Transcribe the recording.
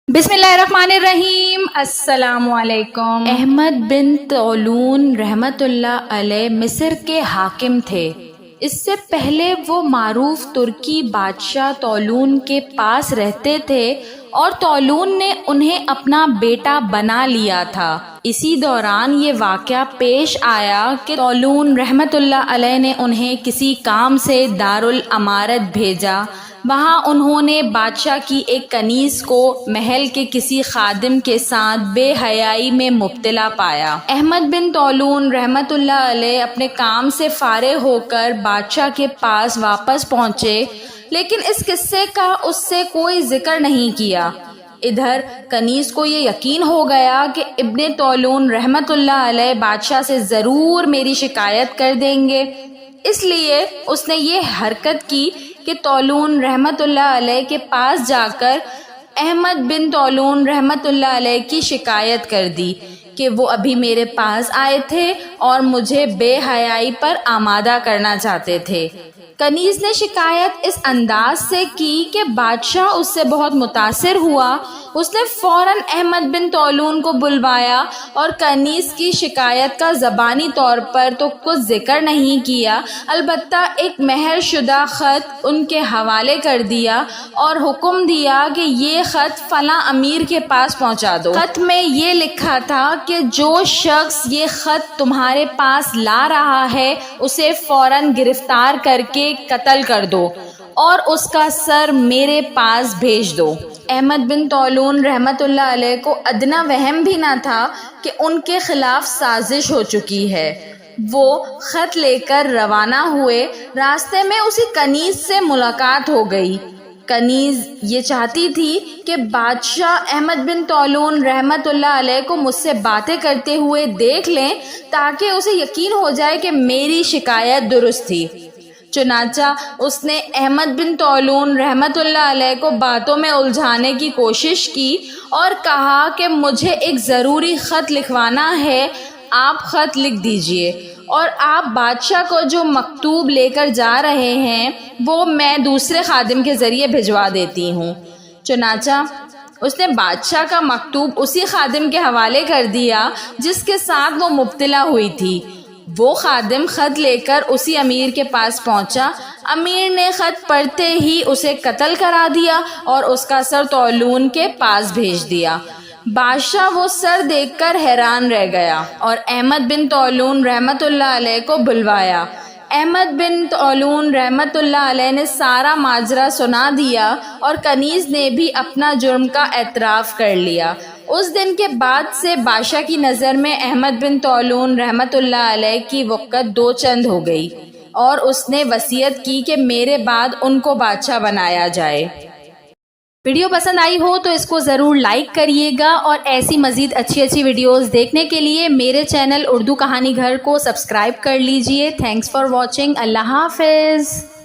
बिस्मिल्लाहिर्रहमानिर्रहीम। अस्सलामु अलैकुम। अहमद बिन तौलून रहमत अल्लाह अलैह मिस्र के हाकिम थे। इससे पहले वो मारूफ तुर्की बादशाह तौलून के पास रहते थे और तौलून ने उन्हें अपना बेटा बना लिया था। इसी दौरान ये वाक़या पेश आया कि तौलून रहमतुल्लाह अलैह ने उन्हें किसी काम से दारुल अमारत भेजा। वहाँ उन्होंने बादशाह की एक कनीज़ को महल के किसी खादिम के साथ बेहयाई में मुब्तला पाया। अहमद बिन तौलून रहमतुल्लाह अलैह अपने काम से फारिग होकर बादशाह के पास वापस पहुँचे, लेकिन इस किस्से का उससे कोई जिक्र नहीं किया। इधर कनीज़ को ये यकीन हो गया कि इब्ने तौलून रहमतुल्लाह अलैह बादशाह से ज़रूर मेरी शिकायत कर देंगे, इसलिए उसने ये हरकत की कि तौलून रहमतुल्लाह अलैह के पास जाकर अहमद बिन तौलून रहमतुल्लाह अलैह की शिकायत कर दी कि वो अभी मेरे पास आए थे और मुझे बेहयाई पर आमादा करना चाहते थे। कनीज़ ने शिकायत इस अंदाज से की कि बादशाह उससे बहुत मुतासिर हुआ। उसने फ़ौरन अहमद बिन तौलून को बुलवाया और कनीज़ की शिकायत का ज़बानी तौर पर तो कुछ ज़िक्र नहीं किया, अलबत्ता एक महर शुदा ख़त उनके हवाले कर दिया और हुक्म दिया कि ये ख़त फ़लाँ अमीर के पास पहुँचा दो। ख़त में ये लिखा था कि जो शख्स ये ख़त तुम्हारे पास ला रहा है उसे फ़ौरन गिरफ़्तार करके कत्ल कर दो और उसका सर मेरे पास भेज दो। अहमद बिन तौलून रहमतुल्लाह अलैह को अदना वहम भी ना था कि उनके खिलाफ साजिश हो चुकी है। वो ख़त लेकर रवाना हुए। रास्ते में उसी कनीज़ से मुलाकात हो गई। कनीज़ ये चाहती थी कि बादशाह अहमद बिन तौलून रहमतुल्लाह अलैह को मुझसे बातें करते हुए देख लें ताकि उसे यकीन हो जाए कि मेरी शिकायत दुरुस्त थी। चुनाचा उसने अहमद बिन तौलून रहमतुल्लाह अलैह को बातों में उलझाने की कोशिश की और कहा कि मुझे एक ज़रूरी ख़त लिखवाना है, आप ख़त लिख दीजिए और आप बादशाह को जो मकतूब लेकर जा रहे हैं वो मैं दूसरे खादिम के ज़रिए भिजवा देती हूँ। चुनाचा उसने बादशाह का मकतूब उसी खादिम के हवाले कर दिया जिसके साथ वो मुब्तला हुई थी। वो खादिम ख़त लेकर उसी अमीर के पास पहुंचा। अमीर ने ख़त पढ़ते ही उसे कत्ल करा दिया और उसका सर तौलून के पास भेज दिया। बादशाह वो सर देखकर हैरान रह गया और अहमद बिन तौलून रहमतुल्लाह अलैह को बुलवाया। अहमद बिन तौलून रहमतुल्लाह अलैह ने सारा माजरा सुना दिया और कनीज़ ने भी अपना जुर्म का एतराफ़ कर लिया। उस दिन के बाद से बादशाह की नज़र में अहमद बिन तौलून रहमतुल्लाह अलैह की वक़्त दो चंद हो गई और उसने वसीयत की कि मेरे बाद उनको बादशाह बनाया जाए। वीडियो पसंद आई हो तो इसको ज़रूर लाइक करिएगा और ऐसी मज़ीद अच्छी वीडियोस देखने के लिए मेरे चैनल उर्दू कहानी घर को सब्सक्राइब कर लीजिए। Thanks for watching. अल्लाह हाफ़िज़।